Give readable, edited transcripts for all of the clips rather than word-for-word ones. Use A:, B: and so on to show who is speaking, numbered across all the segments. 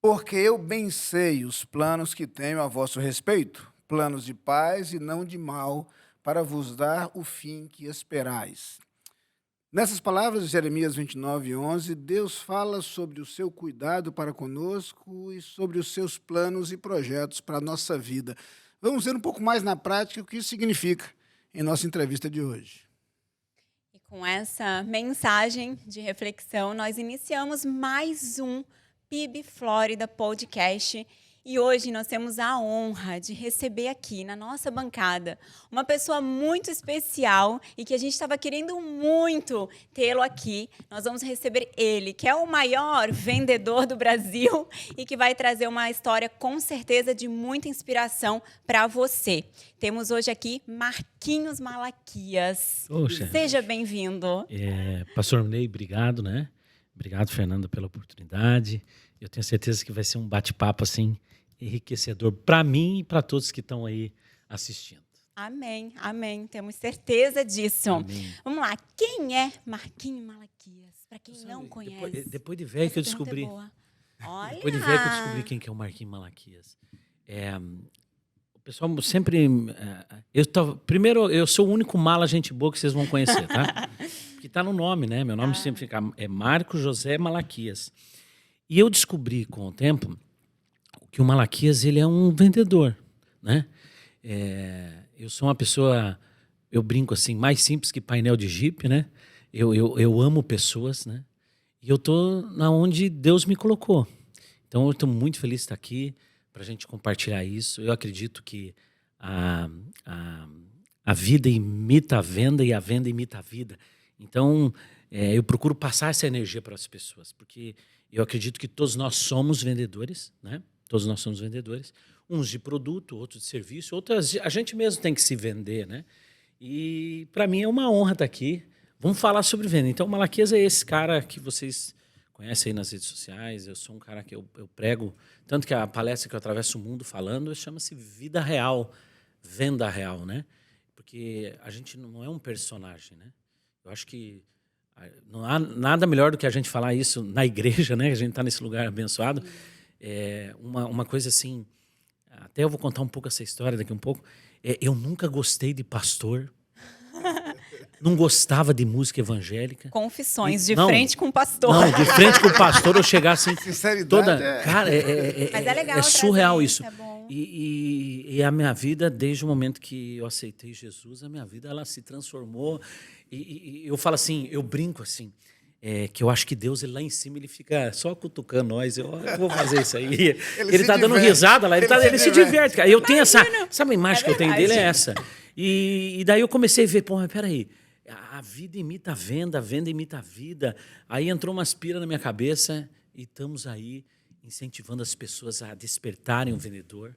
A: Porque eu bem sei os planos que tenho a vosso respeito, planos de paz e não de mal, para vos dar o fim que esperais. Nessas palavras de Jeremias 29:11, Deus fala sobre o seu cuidado para conosco e sobre os seus planos e projetos para a nossa vida. Vamos ver um pouco mais na prática o que isso significa em nossa entrevista de hoje.
B: E com essa mensagem de reflexão, nós iniciamos mais um PIB Flórida Podcast. E hoje nós temos a honra de receber aqui na nossa bancada uma pessoa muito especial e que a gente estava querendo muito tê-lo aqui. Nós vamos receber ele, que é o maior vendedor do Brasil e que vai trazer uma história com certeza de muita inspiração para você. Temos hoje aqui Marquinhos Malaquias.
C: Poxa.
B: Seja bem-vindo.
C: Pastor Ney, obrigado, né? Obrigado, Fernanda, pela oportunidade. Eu tenho certeza que vai ser um bate-papo assim enriquecedor para mim e para todos que estão aí assistindo.
B: Amém, amém. Temos certeza disso.
C: Amém.
B: Vamos lá. Quem é Marquinhos Malaquias? Para quem não conhece.
C: Depois de velho que eu
B: Essa pergunta
C: descobri.
B: é boa. Olha.
C: Depois de velho que eu descobri quem que é o Marquinhos Malaquias. O pessoal sempre. Primeiro, eu sou o único mala gente boa que vocês vão conhecer, tá? Porque tá no nome, né? Meu nome sempre fica. É Marco José Malaquias. E eu descobri com o tempo que o Malaquias ele é um vendedor, né? Eu sou uma pessoa, eu brinco assim, mais simples que painel de Jeep, né? Eu amo pessoas, né? E eu tô na onde Deus me colocou. Então eu estou muito feliz de estar aqui para a gente compartilhar isso. Eu acredito que a vida imita a venda e a venda imita a vida. Então eu procuro passar essa energia para as pessoas, porque eu acredito que todos nós somos vendedores, né? Todos nós somos vendedores, uns de produto, outros de serviço, outras a gente mesmo tem que se vender, né? E para mim é uma honra estar aqui. Vamos falar sobre venda. Então, o Malaquias é esse cara que vocês conhecem aí nas redes sociais. Eu sou um cara que eu prego, tanto que a palestra que eu atravesso o mundo falando chama-se Vida Real, Venda Real, né? Porque a gente não é um personagem, né? Eu acho que não há nada melhor do que a gente falar isso na igreja, né? A gente está nesse lugar abençoado. Uma coisa assim, até eu vou contar um pouco essa história daqui um pouco. Eu nunca gostei de pastor, não gostava de música evangélica.
B: Confissões, frente com o pastor.
C: Não, de frente com o pastor eu chegar assim,
A: Sinceridade
C: Cara,
B: Mas é legal
C: surreal
B: trazer
C: isso.
B: É bom.
C: E a minha vida, desde o momento que eu aceitei Jesus, a minha vida ela se transformou. E eu falo assim, eu brinco assim, que eu acho que Deus ele lá em cima ele fica só cutucando nós. Eu vou fazer isso aí. Ele tá dando risada lá, ele se diverte, cara. Eu tenho essa imagem que eu tenho dele é essa. E daí eu comecei a ver, pô, mas peraí, a vida imita a venda imita a vida. Aí entrou uma aspira na minha cabeça e estamos aí incentivando as pessoas a despertarem o vendedor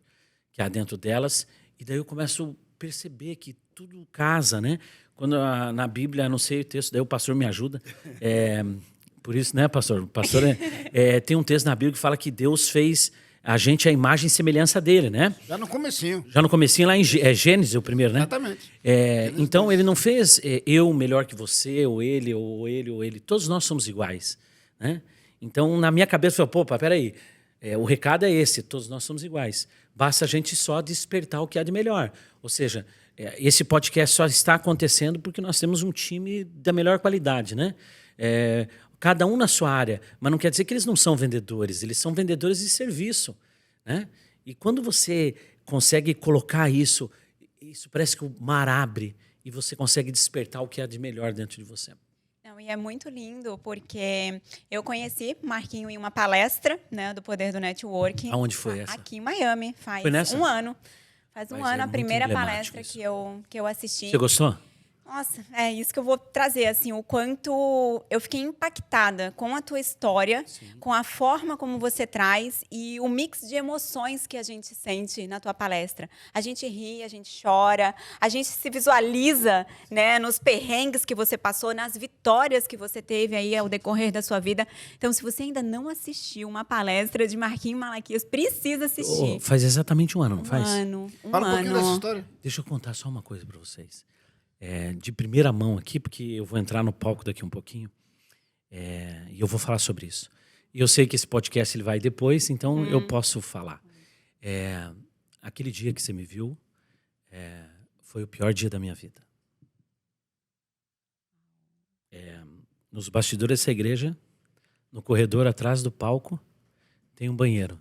C: que há dentro delas. E daí eu começo a perceber que tudo casa, né? Quando na Bíblia, não sei o texto, daí o pastor me ajuda. Por isso, né, pastor? O pastor tem um texto na Bíblia que fala que Deus fez a gente a imagem e semelhança dele, né?
A: já no comecinho.
C: Já no comecinho, lá em Gênesis, o primeiro, né?
A: Exatamente.
C: Então, ele não fez eu melhor que você, ou ele, ou ele, ou ele. Todos nós somos iguais, né? Então, na minha cabeça, eu falei, pô, peraí, o recado é esse, todos nós somos iguais. Basta a gente só despertar o que há de melhor. Ou seja, esse podcast só está acontecendo porque nós temos um time da melhor qualidade, né? Cada um na sua área, mas não quer dizer que eles não são vendedores, eles são vendedores de serviço, né? E quando você consegue colocar isso parece que o mar abre e você consegue despertar o que há de melhor dentro de você.
B: Não, e é muito lindo, porque eu conheci Marquinho em uma palestra, né, do Poder do Networking.
C: Aonde foi essa?
B: Aqui em Miami, faz
C: Foi nessa?
B: um ano. Faz um ano, a primeira palestra
C: isso.
B: que eu assisti.
C: Você gostou?
B: Nossa, é isso que eu vou trazer, assim, o quanto eu fiquei impactada com a tua história,
C: Sim.
B: com a forma como você traz e o mix de emoções que a gente sente na tua palestra. A gente ri, a gente chora, a gente se visualiza, né, nos perrengues que você passou, nas vitórias que você teve aí ao decorrer da sua vida. Então, se você ainda não assistiu uma palestra de Marquinhos Malaquias, precisa assistir.
C: Faz exatamente um ano, não faz?
A: Fala um pouquinho dessa história.
C: Deixa eu contar só uma coisa para vocês. De primeira mão aqui, porque eu vou entrar no palco daqui um pouquinho, e eu vou falar sobre isso. E eu sei que esse podcast ele vai depois, então eu posso falar. Aquele dia que você me viu foi o pior dia da minha vida. Nos bastidores dessa igreja, no corredor atrás do palco, tem um banheiro.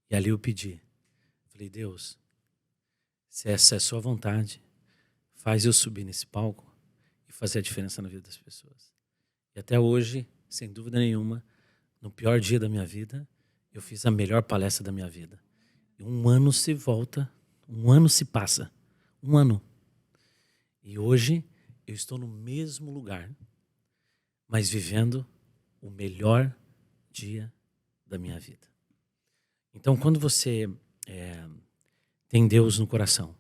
C: E ali eu pedi. Falei, Deus, se essa é a sua vontade, faz eu subir nesse palco e fazer a diferença na vida das pessoas. E até hoje, sem dúvida nenhuma, no pior dia da minha vida, eu fiz a melhor palestra da minha vida. E um ano se volta, um ano se passa. Um ano. E hoje eu estou no mesmo lugar, mas vivendo o melhor dia da minha vida. Então, quando você tem Deus no coração,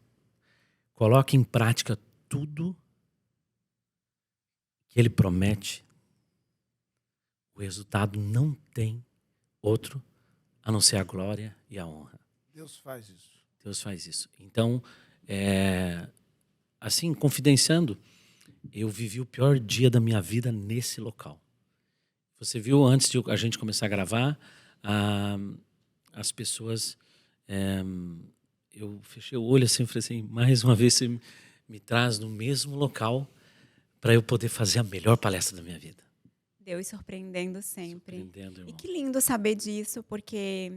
C: coloque em prática tudo que Ele promete, o resultado não tem outro a não ser a glória e a honra.
A: Deus faz isso.
C: Deus faz isso. Então, assim, confidenciando, eu vivi o pior dia da minha vida nesse local. Você viu, antes de a gente começar a gravar, as pessoas... eu fechei o olho assim e falei assim, mais uma vez você me traz no mesmo local para eu poder fazer a melhor palestra da minha vida.
B: Deus surpreendendo sempre.
C: Surpreendendo, irmão.
B: E que lindo saber disso, porque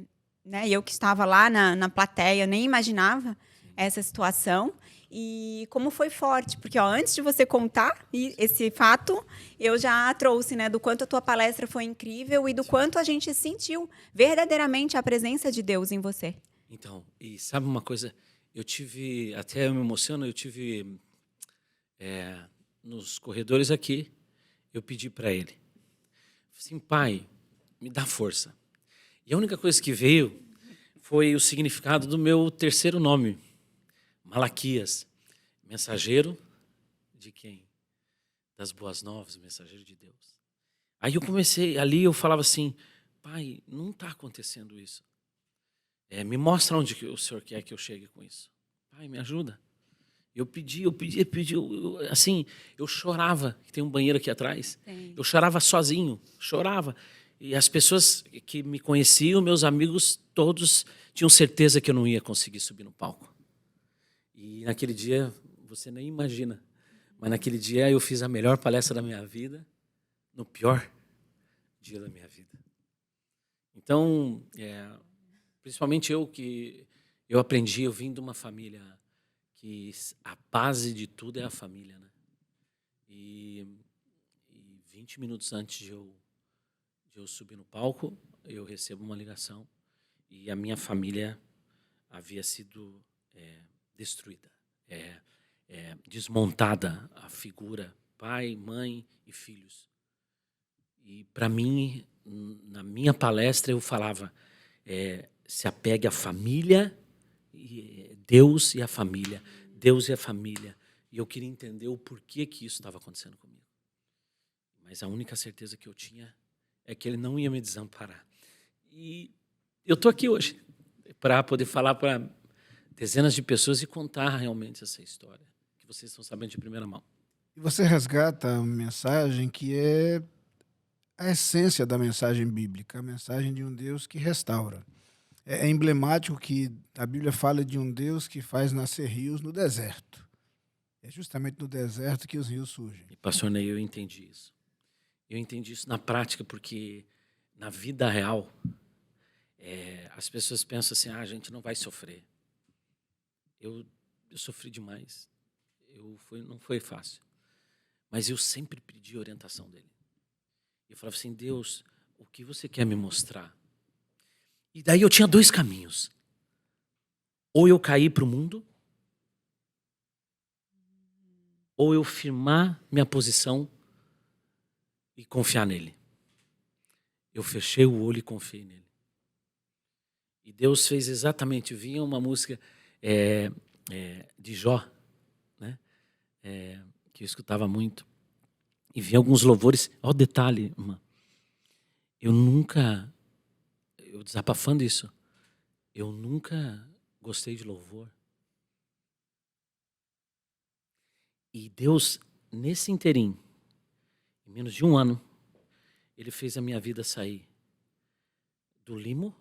B: eu que estava lá na plateia, nem imaginava essa situação. E como foi forte, porque antes de você contar esse fato, eu já trouxe do quanto a tua palestra foi incrível e do quanto a gente sentiu verdadeiramente a presença de Deus em você.
C: Então, e sabe uma coisa? Até eu me emociono, nos corredores aqui, eu pedi para ele, assim, pai, me dá força. E a única coisa que veio foi o significado do meu terceiro nome, Malaquias, mensageiro de quem? Das boas novas, mensageiro de Deus. Aí eu comecei, ali eu falava assim, pai, não está acontecendo isso. Me mostra onde que o senhor quer que eu chegue com isso. Pai, me ajuda. Eu pedi, assim, eu chorava, que tem um banheiro aqui atrás. Sim. Eu chorava sozinho, chorava. E as pessoas que me conheciam, meus amigos, todos tinham certeza que eu não ia conseguir subir no palco. E naquele dia, você nem imagina, mas naquele dia eu fiz a melhor palestra da minha vida, no pior dia da minha vida. Então, principalmente eu aprendi, eu vim de uma família que a base de tudo é a família, né? E 20 minutos antes de eu subir no palco, eu recebo uma ligação e a minha família havia sido destruída, desmontada, a figura, pai, mãe e filhos. E para mim, na minha palestra, eu falava, se apegue à família, Deus e a família, Deus e a família. E eu queria entender o porquê que isso estava acontecendo comigo. Mas a única certeza que eu tinha é que Ele não ia me desamparar. E eu estou aqui hoje para poder falar para dezenas de pessoas e contar realmente essa história, que vocês estão sabendo de primeira mão.
A: E você resgata a mensagem que é a essência da mensagem bíblica, a mensagem de um Deus que restaura. É emblemático que a Bíblia fala de um Deus que faz nascer rios no deserto. É justamente no deserto que os rios surgem.
C: E, pastor Ney, eu entendi isso. Eu entendi isso na prática, porque na vida real, as pessoas pensam assim, a gente não vai sofrer. Eu sofri demais. Não foi fácil. Mas eu sempre pedi orientação dele. Eu falava assim, Deus, o que você quer me mostrar? E daí eu tinha dois caminhos. Ou eu cair para o mundo, ou eu firmar minha posição e confiar nele. Eu fechei o olho e confiei nele. E Deus fez exatamente, vinha uma música de Jó, né? Que eu escutava muito. E vinha alguns louvores. Olha o detalhe, irmã. Eu desabafando isso, eu nunca gostei de louvor. E Deus, nesse inteirinho, em menos de um ano, Ele fez a minha vida sair do limo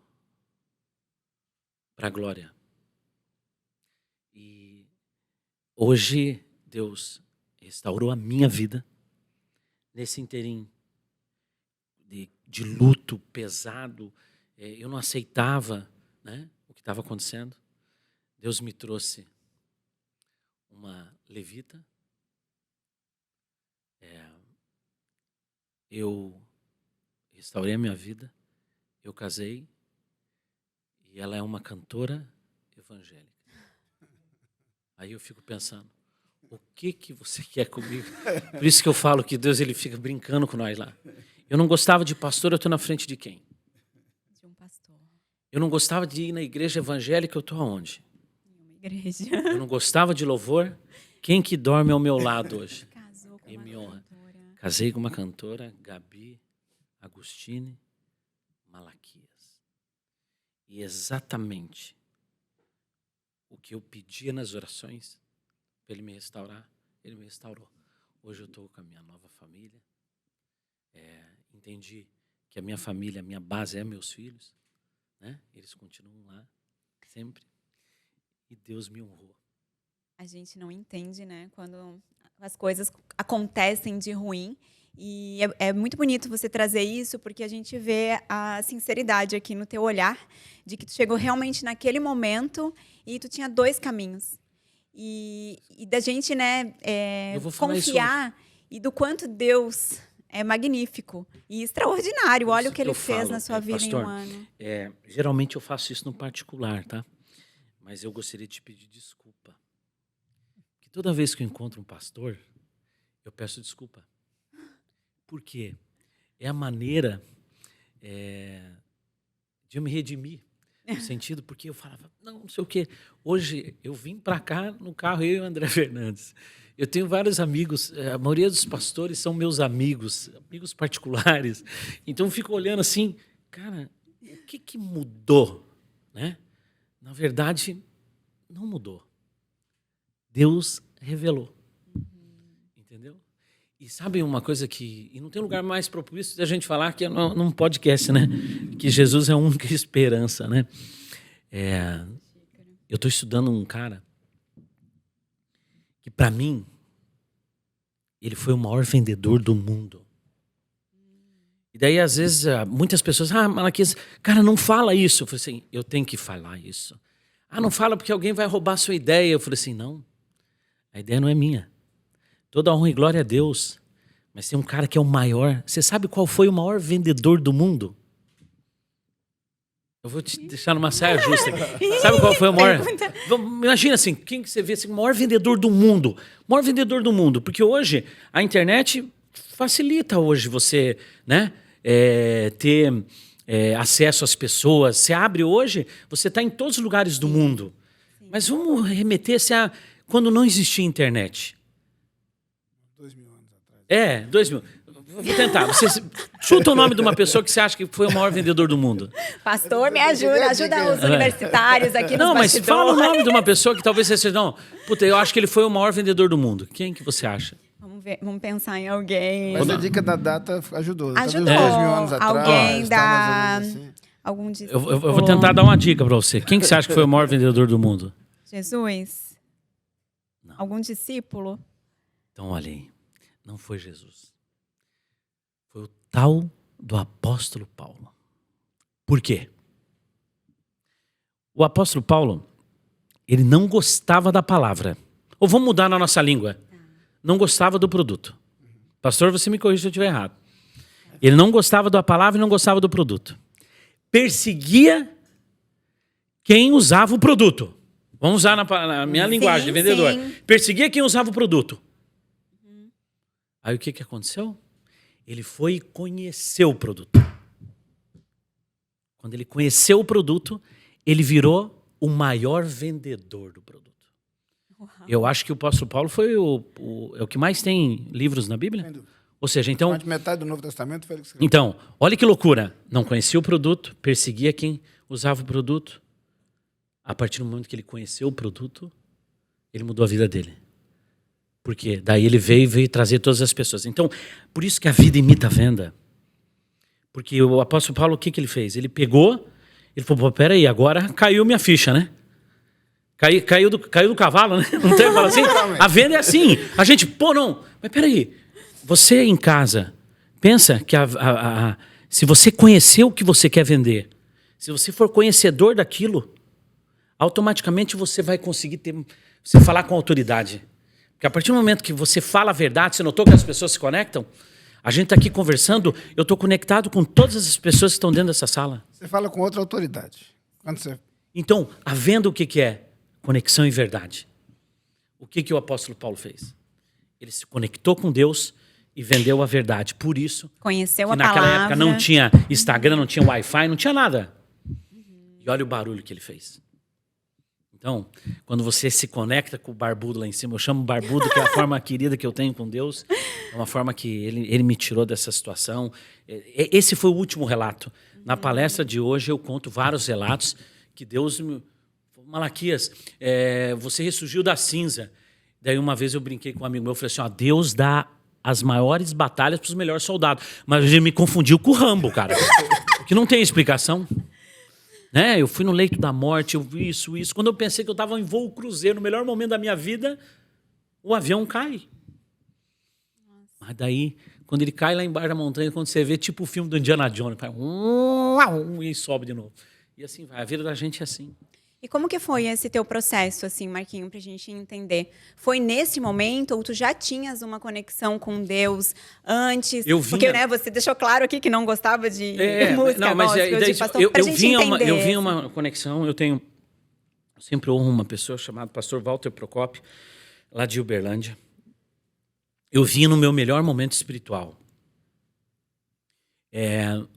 C: para a glória. E hoje Deus restaurou a minha vida nesse inteirinho de luto pesado. Eu não aceitava, né, o que estava acontecendo. Deus me trouxe uma levita. Eu restaurei a minha vida, eu casei, e ela é uma cantora evangélica. Aí eu fico pensando, o que você quer comigo? Por isso que eu falo que Deus ele fica brincando com nós lá. Eu não gostava de pastor, eu estou na frente de quem?
B: De um pastor.
C: Eu não gostava de ir na igreja evangélica, eu estou aonde?
B: Em uma igreja.
C: Eu não gostava de louvor, quem que dorme ao meu lado hoje?
B: Casou com
C: E
B: uma
C: me honra.
B: cantora.
C: Casei com uma cantora, Gabi Agostini Malaquias. E exatamente o que eu pedia nas orações, para ele me restaurar, ele me restaurou. Hoje eu estou com a minha nova família. Entendi que a minha família, a minha base é meus filhos, né? Eles continuam lá, sempre. E Deus me honrou.
B: A gente não entende, né, quando as coisas acontecem de ruim. E é muito bonito você trazer isso, porque a gente vê a sinceridade aqui no teu olhar, de que tu chegou realmente naquele momento e tu tinha 2 caminhos. E da gente, né,
C: Eu vou falar
B: confiar e do quanto Deus é magnífico e extraordinário. Olha o que ele fez na sua vida
C: pastor,
B: em um ano.
C: Geralmente eu faço isso no particular, tá? Mas eu gostaria de te pedir desculpa. Porque toda vez que eu encontro um pastor, eu peço desculpa. Por quê? É a maneira de eu me redimir. No sentido, porque eu falava, não sei o quê. Hoje, eu vim para cá no carro, eu e o André Fernandes. Eu tenho vários amigos, a maioria dos pastores são meus amigos particulares. Então, eu fico olhando assim, cara, o que mudou? Né? Na verdade, não mudou. Deus revelou. Entendeu? E sabe uma coisa que... E não tem lugar mais propício da gente falar que é num podcast, né? Que Jesus é a única esperança, né? Eu estou estudando um cara que, para mim, ele foi o maior vendedor do mundo. E daí, às vezes, muitas pessoas... Malaquias, cara, não fala isso. Eu falei assim, eu tenho que falar isso. Não fala porque alguém vai roubar a sua ideia. Eu falei assim, não. A ideia não é minha. Toda honra e glória a Deus. Mas tem um cara que é o maior. Você sabe qual foi o maior vendedor do mundo? Eu vou te deixar numa saia justa aqui. Sabe qual foi o maior? Imagina assim, quem que você vê assim, o maior vendedor do mundo? O maior vendedor do mundo. Porque hoje a internet facilita hoje você, né, ter acesso às pessoas. Você abre hoje, você está em todos os lugares do mundo. Mas vamos remeter-se a quando não existia internet.
A: 2000 anos atrás.
C: 2000. Vou tentar. Você chuta o nome de uma pessoa que você acha que foi o maior vendedor do mundo.
B: Pastor, me ajuda os universitários aqui nos
C: Não, mas
B: bastidores.
C: fala o nome de uma pessoa que talvez você seja... Não, puta, eu acho que ele foi o maior vendedor do mundo. Quem que você acha?
B: Vamos pensar em alguém.
A: Mas a dica da data ajudou.
B: Ajudou.
A: Talvez 2000 anos atrás.
B: Alguém
A: tá mais ou menos assim.
B: algum discípulo.
C: Eu vou tentar dar uma dica para você. Quem que você acha que foi o maior vendedor do mundo?
B: Jesus?
C: Não.
B: Algum discípulo?
C: Então, olha aí. Não foi Jesus. Foi o tal do apóstolo Paulo. Por quê? O apóstolo Paulo, ele não gostava da palavra. Ou vamos mudar na nossa língua. Não gostava do produto. Pastor, você me corrija se eu estiver errado. Ele não gostava da palavra e não gostava do produto. Perseguia quem usava o produto. Vamos usar na minha linguagem de vendedor.
B: Sim.
C: Perseguia quem usava o produto. Aí o que aconteceu? Ele foi e conheceu o produto. Quando ele conheceu o produto, ele virou o maior vendedor do produto.
B: Uau.
C: Eu acho que o apóstolo Paulo foi o que mais tem livros na Bíblia.
A: Sem dúvida.
C: Ou seja, então...
A: Mais de metade do Novo Testamento foi ele que escreveu.
C: Então, olha que loucura. Não conhecia o produto, perseguia quem usava o produto. A partir do momento que ele conheceu o produto, ele mudou a vida dele. Por quê? Daí ele veio trazer todas as pessoas. Então, por isso que a vida imita a venda. Porque o apóstolo Paulo, o que ele fez? Ele pegou, ele falou, peraí, agora caiu minha ficha, né? Caiu do cavalo, né? Não tem que falar assim? A venda é assim. A gente, não. Mas peraí, você em casa, pensa que se você conhecer o que você quer vender, se você for conhecedor daquilo, automaticamente você vai conseguir você falar com autoridade. Porque a partir do momento que você fala a verdade, você notou que as pessoas se conectam? A gente está aqui conversando, eu estou conectado com todas as pessoas que estão dentro dessa sala.
A: Você fala com outra autoridade.
C: Então, a venda o que é? Conexão e verdade. O que o apóstolo Paulo fez? Ele se conectou com Deus e vendeu a verdade. Por isso,
B: conheceu a
C: naquela
B: palavra.
C: época não tinha Instagram, não tinha Wi-Fi, não tinha nada. E olha o barulho que ele fez. Então, quando você se conecta com o barbudo lá em cima, eu chamo barbudo, que é a forma querida que eu tenho com Deus, é uma forma que ele me tirou dessa situação. Esse foi o último relato. Na palestra de hoje eu conto vários relatos que Deus me... Malaquias, você ressurgiu da cinza. Daí uma vez eu brinquei com um amigo meu, eu falei assim, Deus dá as maiores batalhas para os melhores soldados. Mas ele me confundiu com o Rambo, cara. Que não tem explicação. Né? Eu fui no leito da morte, eu vi isso. Quando eu pensei que eu estava em voo cruzeiro, no melhor momento da minha vida, o avião cai. Mas daí, quando ele cai lá embaixo da montanha, quando você vê, tipo o filme do Indiana Jones, faz e sobe de novo. E assim vai, a vida da gente é assim.
B: E como que foi esse teu processo, assim, Marquinho, pra gente entender? Foi nesse momento ou tu já tinhas uma conexão com Deus antes? Porque, né, você deixou claro aqui que não gostava de música,
C: não, mas
B: gospel, de pastor,
C: eu vinha uma conexão, eu sempre honro uma pessoa chamada pastor Walter Procópio, lá de Uberlândia. Eu vinha no meu melhor momento espiritual.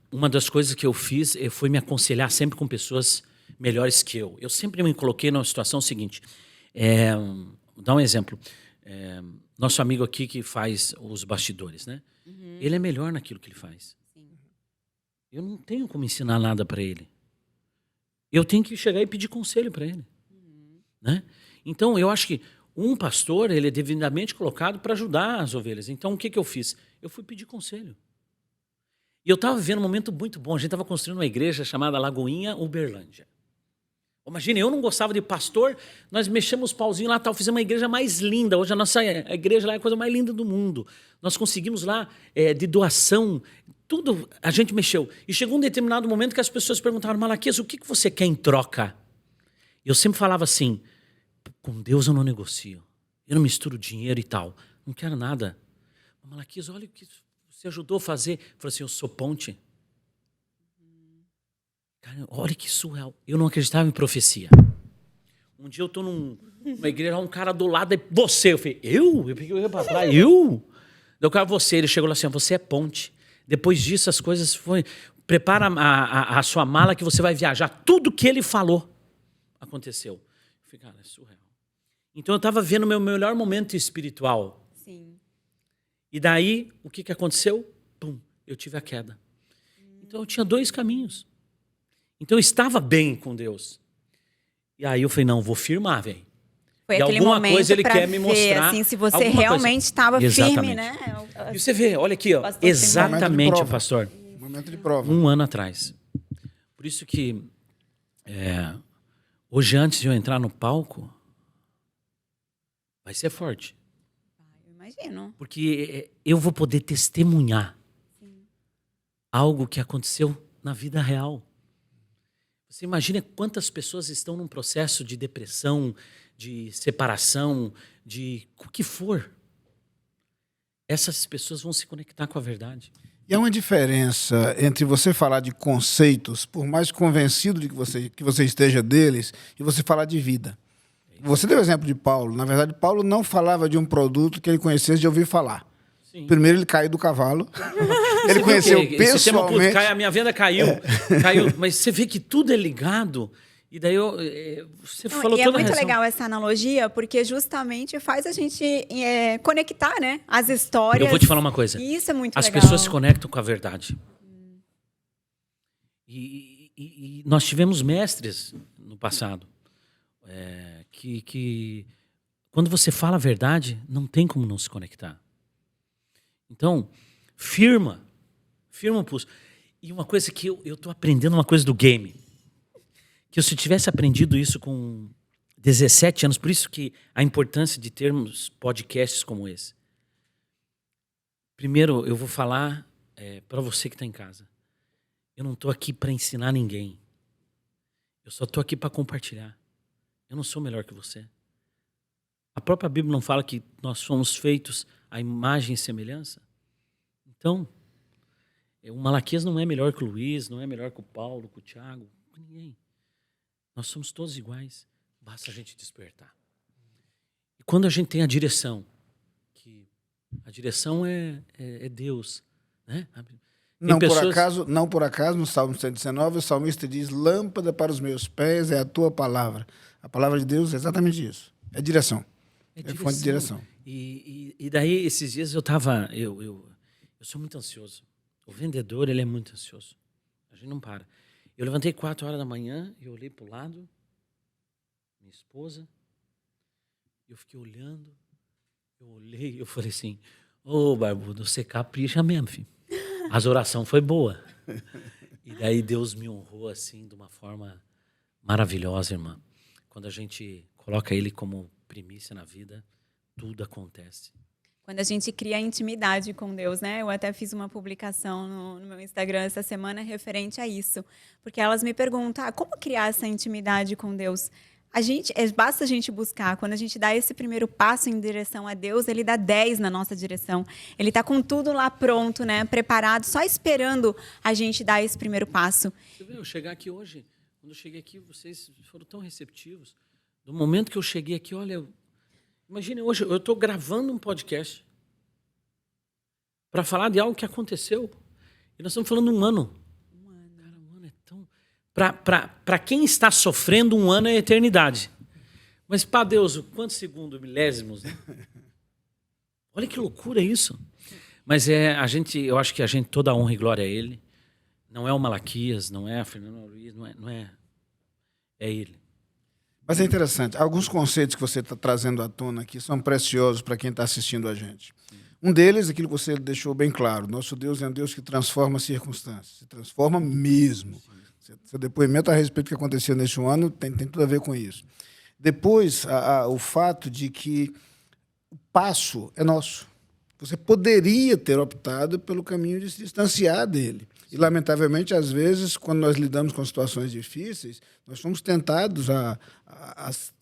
C: Uma das coisas que eu fiz foi me aconselhar sempre com pessoas melhores que eu. Eu sempre me coloquei numa situação seguinte. Vou dar um exemplo. Nosso amigo aqui que faz os bastidores, né? Uhum. Ele é melhor naquilo que ele faz. Sim. Eu não tenho como ensinar nada para ele. Eu tenho que chegar e pedir conselho para ele. Uhum. Né? Então, eu acho que um pastor, ele é devidamente colocado para ajudar as ovelhas. Então, o que eu fiz? Eu fui pedir conselho. E eu estava vivendo um momento muito bom. A gente estava construindo uma igreja chamada Lagoinha Uberlândia. Imagina, eu não gostava de pastor, nós mexemos os pauzinhos lá, fizemos uma igreja mais linda. Hoje a nossa igreja lá é a coisa mais linda do mundo. Nós conseguimos lá, de doação, tudo a gente mexeu. E chegou um determinado momento que as pessoas perguntaram, Malaquias, o que você quer em troca? E eu sempre falava assim, com Deus eu não negocio, eu não misturo dinheiro e tal, não quero nada. Malaquias, olha o que você ajudou a fazer. Eu falei assim, eu sou ponte. Cara, olha que surreal. Eu não acreditava em profecia. Um dia eu estou numa igreja, um cara do lado, você. Eu falei, eu? Eu peguei para trás, eu? Daí o cara, você. Ele chegou lá assim, você é ponte. Depois disso, as coisas foi... Prepara a sua mala que você vai viajar. Tudo que ele falou aconteceu. Eu falei, cara, é surreal. Então eu estava vendo o meu melhor momento espiritual.
B: Sim.
C: E daí, o que aconteceu? Pum, eu tive a queda. Então eu tinha dois caminhos. Então eu estava bem com Deus. E aí eu falei, não, vou firmar, velho.
B: Foi aquele momento
C: coisa ele quer me mostrar.
B: Assim, se você realmente estava firme, né?
C: E você vê, olha aqui, ó, exatamente, pastor.
A: Momento de prova.
C: 1 ano atrás. Por isso que hoje, antes de eu entrar no palco, vai ser forte.
B: Eu imagino.
C: Porque eu vou poder testemunhar algo que aconteceu na vida real. Você imagina quantas pessoas estão num processo de depressão, de separação, de o que for. Essas pessoas vão se conectar com a verdade.
A: E há uma diferença entre você falar de conceitos, por mais convencido de que você esteja deles, e você falar de vida. Você deu o exemplo de Paulo. Na verdade, Paulo não falava de um produto que ele conhecesse de ouvir falar. Sim. Primeiro ele caiu do cavalo. Ele conheceu pessoalmente.
C: A minha venda caiu. Caiu. Mas você vê que tudo é ligado. E daí você falou toda a razão.
B: É muito legal essa analogia, porque justamente faz a gente conectar, né, as histórias.
C: Eu vou te falar uma coisa.
B: E isso é muito
C: legal. As pessoas se conectam com a verdade. E nós tivemos mestres no passado que quando você fala a verdade, não tem como não se conectar. Então, firma o pulso. E uma coisa que eu tô aprendendo, uma coisa do game. Que se eu tivesse aprendido isso com 17 anos, por isso que a importância de termos podcasts como esse. Primeiro, eu vou falar para você que está em casa. Eu não estou aqui para ensinar ninguém. Eu só estou aqui para compartilhar. Eu não sou melhor que você. A própria Bíblia não fala que nós somos feitos à imagem e semelhança? Então, o Malaquias não é melhor que o Luiz, não é melhor que o Paulo, que o Thiago, que ninguém. Nós somos todos iguais. Basta a gente despertar. E quando a gente tem a direção, que a direção é Deus, né?
A: Não por acaso, no Salmo 119, o salmista diz: lâmpada para os meus pés é a tua palavra. A palavra de Deus é exatamente isso. É direção. É fonte de direção.
C: E daí, esses dias eu sou muito ansioso. O vendedor, ele é muito ansioso. A gente não para. Eu levantei 4 horas da manhã, eu olhei para o lado, minha esposa, eu fiquei olhando, eu olhei, eu falei assim: ô, barbudo, você capricha mesmo, filho. As orações foi boa. E daí Deus me honrou assim de uma forma maravilhosa, irmã. Quando a gente coloca Ele como primícia na vida, tudo acontece.
B: Quando a gente cria intimidade com Deus, né? Eu até fiz uma publicação no meu Instagram essa semana referente a isso. Porque elas me perguntam, como criar essa intimidade com Deus? Basta a gente buscar. Quando a gente dá esse primeiro passo em direção a Deus, Ele dá 10 na nossa direção. Ele está com tudo lá pronto, né? Preparado, só esperando a gente dar esse primeiro passo.
C: Você viu, eu chegar aqui hoje, quando eu cheguei aqui, vocês foram tão receptivos. Do momento que eu cheguei aqui, olha, imagine hoje, eu estou gravando um podcast para falar de algo que aconteceu. E nós estamos falando de um ano. Cara, um ano é tão... Para quem está sofrendo, um ano é eternidade. Mas, para Deus, quantos segundos, milésimos, né? Olha que loucura isso. Mas eu acho que a gente, toda a honra e glória a Ele. Não é o Malaquias, não é a Fernanda Luiz, não é. É Ele.
A: Mas é interessante, alguns conceitos que você está trazendo à tona aqui são preciosos para quem está assistindo a gente. Sim. Um deles, aquilo que você deixou bem claro, nosso Deus é um Deus que transforma circunstâncias, se transforma mesmo. Sim. Seu depoimento a respeito do que aconteceu neste ano tem tudo a ver com isso. Depois, o fato de que o passo é nosso. Você poderia ter optado pelo caminho de se distanciar dele. E, lamentavelmente, às vezes, quando nós lidamos com situações difíceis, nós somos tentados a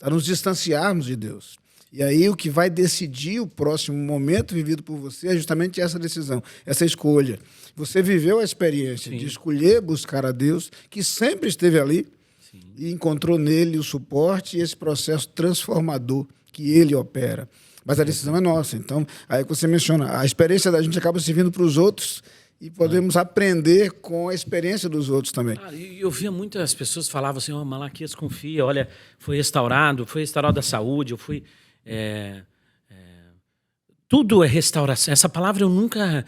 A: nos distanciarmos de Deus. E aí o que vai decidir o próximo momento vivido por você é justamente essa decisão, essa escolha. Você viveu a experiência de escolher buscar a Deus, que sempre esteve ali, e encontrou nele o suporte e esse processo transformador que ele opera. Mas a decisão é nossa. Então, aí que você menciona, a experiência da gente acaba servindo para os outros e podemos aprender com a experiência dos outros também.
C: Eu via muitas pessoas falavam assim, Malaquias confia, olha, foi restaurado a saúde, tudo é restauração. Essa palavra eu nunca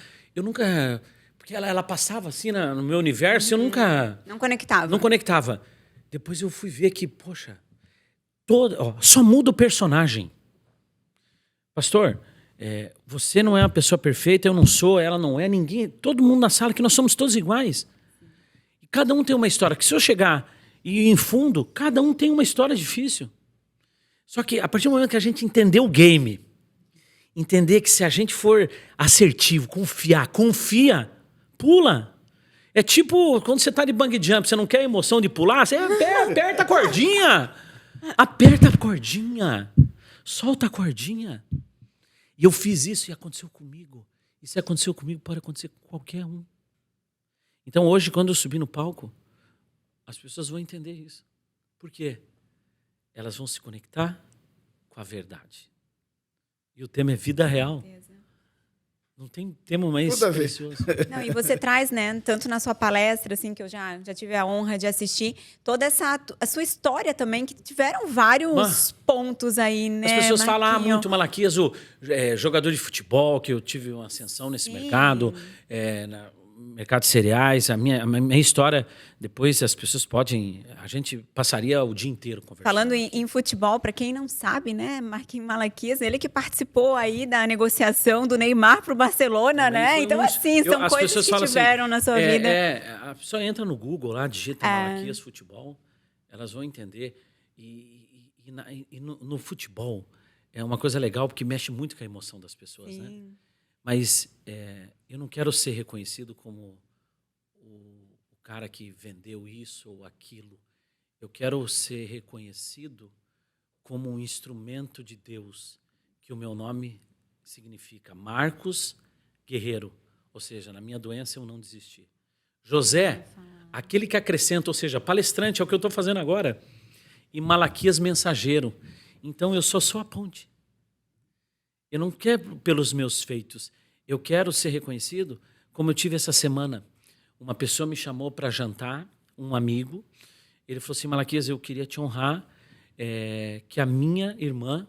C: porque ela passava assim no meu universo, eu nunca...
B: Não conectava.
C: Não conectava. Depois eu fui ver que, poxa, só muda o personagem. Pastor, você não é uma pessoa perfeita, eu não sou, ela não é, ninguém, todo mundo na sala, que nós somos todos iguais. E cada um tem uma história, que se eu chegar e ir em fundo, cada um tem uma história difícil. Só que a partir do momento que a gente entender o game, entender que se a gente for assertivo, confia, pula. É tipo quando você está de bungee jump, você não quer a emoção de pular, você aperta a cordinha. Aperta a cordinha. Solta a cordinha. E eu fiz isso e aconteceu comigo. E se aconteceu comigo, pode acontecer com qualquer um. Então hoje, quando eu subir no palco, as pessoas vão entender isso. Por quê? Elas vão se conectar com a verdade. E o tema é vida real. Não tem tema mais precioso.
B: Não, e você traz, né, tanto na sua palestra, assim, que eu já tive a honra de assistir, toda a sua história também, que tiveram vários pontos aí, né?
C: As pessoas falam muito, Malaquias, o jogador de futebol, que eu tive uma ascensão nesse mercado, mercado de cereais, a minha história, depois as pessoas podem... A gente passaria o dia inteiro conversando.
B: Falando em futebol, para quem não sabe, né, Marquinhos Malaquias, ele que participou aí da negociação do Neymar para o Barcelona, né? Então, assim, são coisas que tiveram na sua vida.
C: A pessoa entra no Google lá, digita Malaquias Futebol, elas vão entender. E no futebol é uma coisa legal, porque mexe muito com a emoção das pessoas, né? Mas eu não quero ser reconhecido como o cara que vendeu isso ou aquilo. Eu quero ser reconhecido como um instrumento de Deus, que o meu nome significa Marcos Guerreiro, ou seja, na minha doença eu não desisti. José, aquele que acrescenta, ou seja, palestrante, é o que eu estou fazendo agora. E Malaquias, mensageiro. Então eu só sou a ponte. Eu não quero pelos meus feitos. Eu quero ser reconhecido como eu tive essa semana. Uma pessoa me chamou para jantar, um amigo. Ele falou assim, Malaquias, eu queria te honrar que a minha irmã,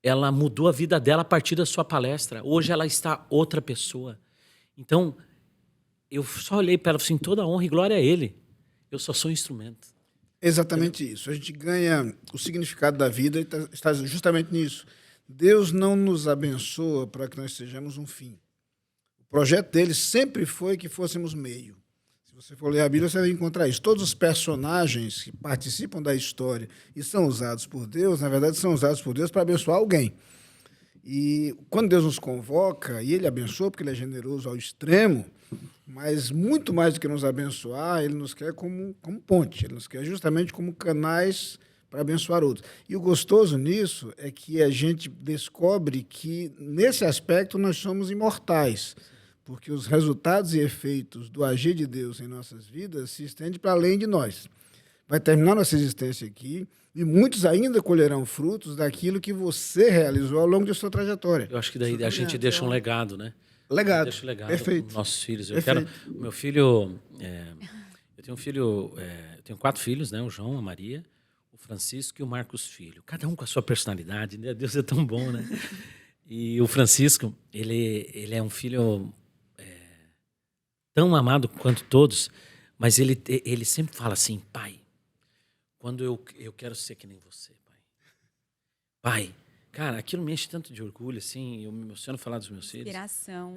C: ela mudou a vida dela a partir da sua palestra. Hoje ela está outra pessoa. Então, eu só olhei para ela e falei assim, toda honra e glória a ele. Eu só sou um instrumento.
A: Exatamente isso. A gente ganha o significado da vida e está justamente nisso. Deus não nos abençoa para que nós sejamos um fim. O projeto dele sempre foi que fôssemos meio. Se você for ler a Bíblia, você vai encontrar isso. Todos os personagens que participam da história e são usados por Deus, na verdade, são usados por Deus para abençoar alguém. E quando Deus nos convoca, e ele abençoa porque ele é generoso ao extremo, mas muito mais do que nos abençoar, ele nos quer como ponte, ele nos quer justamente como canais para abençoar outros. E o gostoso nisso é que a gente descobre que, nesse aspecto, nós somos imortais, porque os resultados e efeitos do agir de Deus em nossas vidas se estendem para além de nós. Vai terminar nossa existência aqui e muitos ainda colherão frutos daquilo que você realizou ao longo de sua trajetória.
C: Eu acho que daí a gente deixa um legado, né?
A: Legado.
C: Deixa um legado
A: Perfeito.
C: para nossos filhos.
A: Perfeito.
C: O meu filho... eu tenho um filho... eu tenho 4 filhos, né? O João, a Maria, o Francisco e o Marcos Filho. Cada um com a sua personalidade, né? Deus é tão bom, né? E o Francisco, ele é um filho tão amado quanto todos, mas ele sempre fala assim, pai, quando eu quero ser que nem você, pai. Pai, cara, aquilo me enche tanto de orgulho, assim, eu me emociono falar dos meus filhos.
B: Inspiração.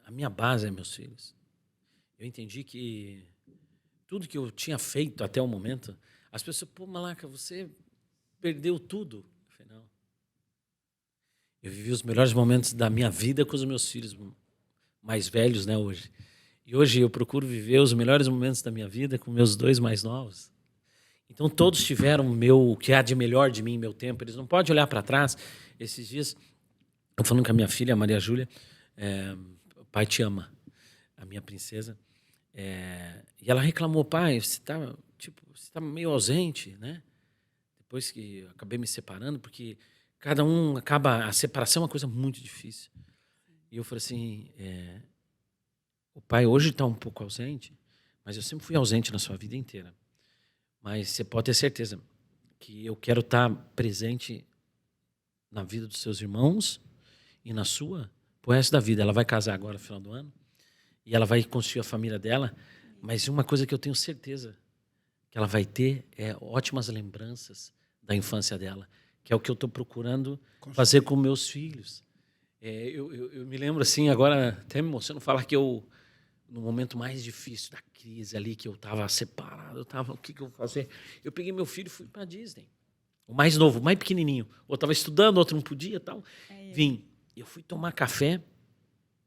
C: A minha base é meus filhos. Eu entendi que tudo que eu tinha feito até o momento, as pessoas, pô, Malaca, você perdeu tudo. Eu falei, não. Eu vivi os melhores momentos da minha vida com os meus filhos mais velhos, né, hoje. E hoje eu procuro viver os melhores momentos da minha vida com meus 2 mais novos. Então todos tiveram o que há de melhor de mim em meu tempo. Eles não podem olhar para trás. Esses dias, eu falando com a minha filha, a Maria Júlia, o pai te ama, a minha princesa. E ela reclamou, pai, você tá meio ausente, né? Depois que eu acabei me separando, porque cada um a separação é uma coisa muito difícil. E eu falei assim, o pai hoje está um pouco ausente, mas eu sempre fui ausente na sua vida inteira. Mas você pode ter certeza que eu quero estar presente na vida dos seus irmãos e na sua, pro resto da vida. Ela vai casar agora no final do ano e ela vai construir a família dela, mas uma coisa que eu tenho certeza que ela vai ter é ótimas lembranças da infância dela, que é o que eu estou procurando fazer com meus filhos. Eu me lembro assim, agora até me emociono falar que no momento mais difícil da crise ali, que eu estava separado, o que eu vou fazer? Eu peguei meu filho e fui para a Disney. O mais novo, o mais pequenininho. Eu estava estudando, outro não podia e tal. Vim. Eu fui tomar café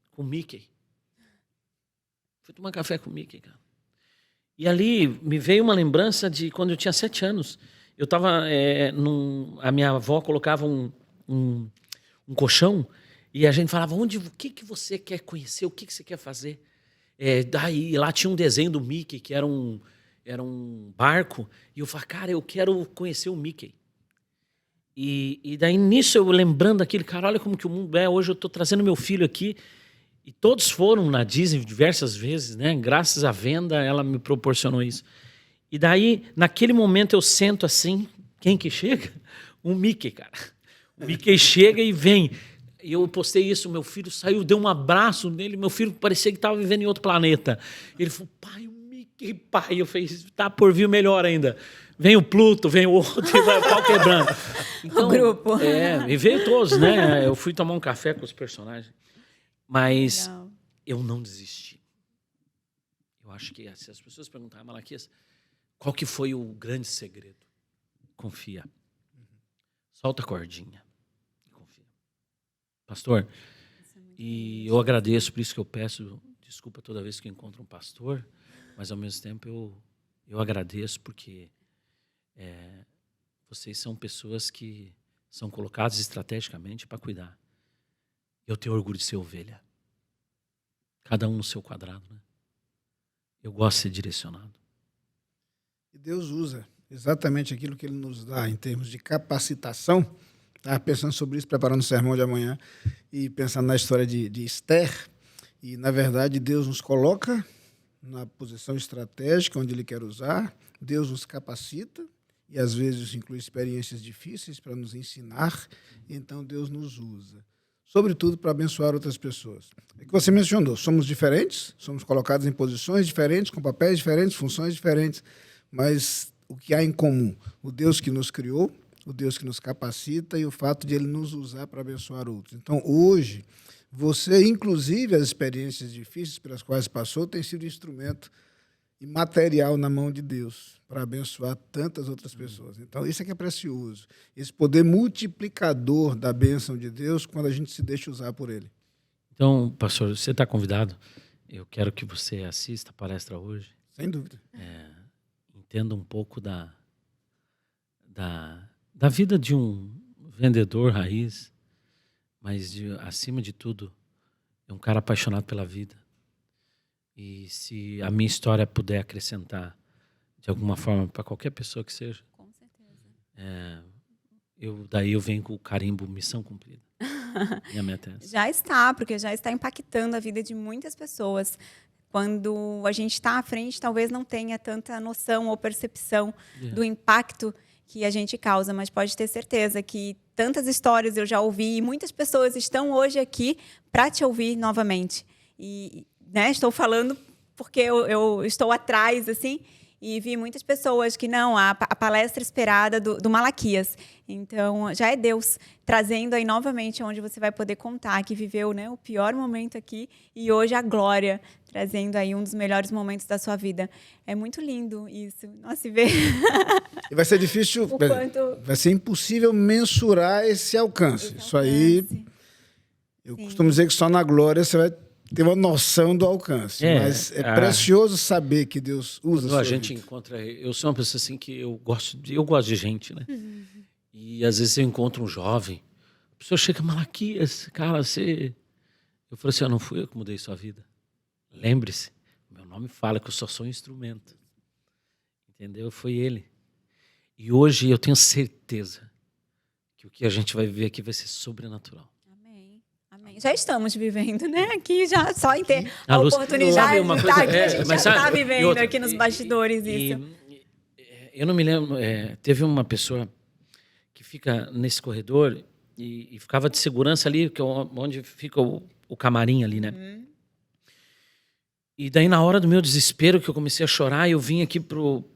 C: com o Mickey. Fui tomar café com o Mickey, cara. E ali me veio uma lembrança de quando eu tinha 7 anos. Eu estava... a minha avó colocava um colchão e a gente falava, o que você quer conhecer? O que você quer fazer? Daí lá tinha um desenho do Mickey, que era um barco, e eu falei, cara, eu quero conhecer o Mickey. E daí nisso eu lembrando aquele, cara, olha como que o mundo é, hoje eu estou trazendo meu filho aqui, e todos foram na Disney diversas vezes, né? Graças à venda, ela me proporcionou isso. E daí, naquele momento eu sento assim, quem que chega? O Mickey, cara. O Mickey chega e vem. E eu postei isso, meu filho saiu, deu um abraço nele, meu filho parecia que estava vivendo em outro planeta. Ele falou, pai, o Mickey, pai. Eu falei, tá por vir melhor ainda. Vem o Pluto, vem o outro, e vai o pau quebrando. Então,
B: o grupo.
C: E veio todos, né? Eu fui tomar um café com os personagens. Mas
B: Legal.
C: eu não desisti. Eu acho que se as pessoas perguntarem, Malaquias, qual que foi o grande segredo? Confia. Solta a cordinha. Confia. Pastor, e eu agradeço, por isso que eu peço desculpa toda vez que eu encontro um pastor, mas ao mesmo tempo eu agradeço porque vocês são pessoas que são colocadas estrategicamente para cuidar. Eu tenho orgulho de ser ovelha. Cada um no seu quadrado, né? Eu gosto de ser direcionado.
A: E Deus usa exatamente aquilo que Ele nos dá em termos de capacitação. Estava pensando sobre isso, preparando o sermão de amanhã e pensando na história de Esther. E, na verdade, Deus nos coloca na posição estratégica onde Ele quer usar. Deus nos capacita e, às vezes, isso inclui experiências difíceis para nos ensinar. Então, Deus nos usa, sobretudo para abençoar outras pessoas. É que você mencionou, somos diferentes, somos colocados em posições diferentes, com papéis diferentes, funções diferentes, mas o que há em comum? O Deus que nos criou, o Deus que nos capacita e o fato de Ele nos usar para abençoar outros. Então, hoje, você, inclusive, as experiências difíceis pelas quais passou, tem sido instrumento e material na mão de Deus para abençoar tantas outras pessoas. Então, isso é que é precioso. Esse poder multiplicador da bênção de Deus quando a gente se deixa usar por Ele.
C: Então, pastor, você está convidado. Eu quero que você assista a palestra hoje.
A: Sem dúvida.
C: Entenda um pouco da vida de um vendedor raiz, mas, acima de tudo, é um cara apaixonado pela vida. E se a minha história puder acrescentar de alguma forma para qualquer pessoa que seja,
B: Com certeza.
C: daí eu venho com o carimbo missão cumprida. E a minha tese.
B: Já está, porque já está impactando a vida de muitas pessoas. Quando a gente está à frente, talvez não tenha tanta noção ou percepção do impacto que a gente causa, mas pode ter certeza que tantas histórias eu já ouvi e muitas pessoas estão hoje aqui para te ouvir novamente. E estou falando porque eu estou atrás, assim, e vi muitas pessoas que a palestra esperada do Malaquias. Então, já é Deus trazendo aí novamente onde você vai poder contar que viveu, né, o pior momento aqui e hoje a glória, trazendo aí um dos melhores momentos da sua vida. É muito lindo isso. Nossa, e ver...
A: E vai ser difícil, vai ser impossível mensurar esse alcance. Isso aí, eu costumo dizer que só na glória você vai ter uma noção do alcance. Mas é precioso saber que Deus usa
C: quando a gente encontra... Eu sou uma pessoa assim que eu gosto de gente, né? E às vezes eu encontro um jovem, a pessoa chega, Malaquias, cara, você... Eu falo assim, não fui eu que mudei sua vida. Lembre-se, meu nome fala que eu só sou um instrumento. Entendeu? Foi ele. E hoje eu tenho certeza que o que a gente vai viver aqui vai ser sobrenatural.
B: Amém. Já estamos vivendo, né? Aqui já só em ter a oportunidade de estar aqui, a gente já está vivendo aqui nos bastidores isso.
C: Eu não me lembro, teve uma pessoa que fica nesse corredor e ficava de segurança ali, que é onde fica o camarim ali, né? E daí, na hora do meu desespero, que eu comecei a chorar, eu vim aqui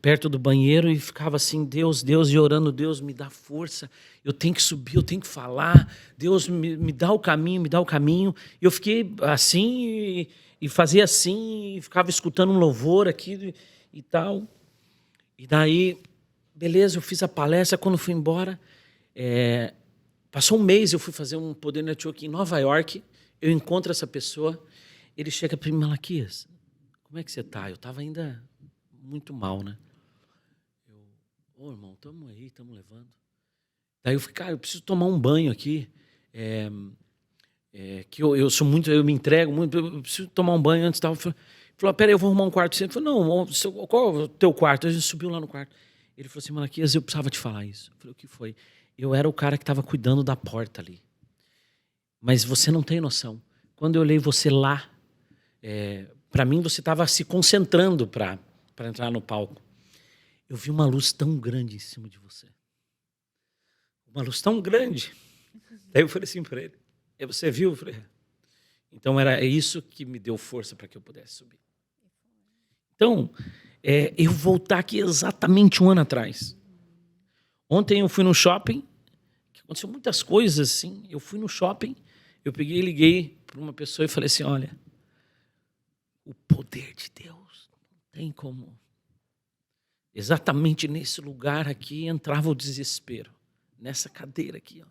C: perto do banheiro e ficava assim, Deus, e orando, Deus, me dá força, eu tenho que subir, eu tenho que falar, Deus, me dá o caminho, me dá o caminho. E eu fiquei assim, e fazia assim, e ficava escutando um louvor aqui e tal. E daí, beleza, eu fiz a palestra, quando fui embora, passou um mês, eu fui fazer um Poder Network em Nova York, eu encontro essa pessoa, ele chega para mim, Malaquias, como é que você tá? Eu estava ainda muito mal, né? Irmão, estamos aí, estamos levando. Daí eu falei, cara, eu preciso tomar um banho aqui, que eu sou muito, eu me entrego muito, eu preciso tomar um banho antes. Ele falou, peraí, eu vou arrumar um quarto. Ele falou, não, qual é o teu quarto? A gente subiu lá no quarto. Ele falou assim, Malaquias, eu precisava te falar isso. Eu falei, o que foi? Eu era o cara que estava cuidando da porta ali. Mas você não tem noção. Quando eu olhei você lá, para mim você estava se concentrando para entrar no palco. Eu vi uma luz tão grande em cima de você. Uma luz tão grande. Daí eu falei assim para ele, Você viu? Eu falei, então era isso que me deu força para que eu pudesse subir. Então, eu voltar aqui exatamente 1 ano atrás. Ontem eu fui no shopping, que aconteceu muitas coisas assim. Eu fui no shopping, eu peguei e liguei para uma pessoa e falei assim, olha, o poder de Deus não tem como. Exatamente nesse lugar aqui entrava o desespero. Nessa cadeira aqui, ó.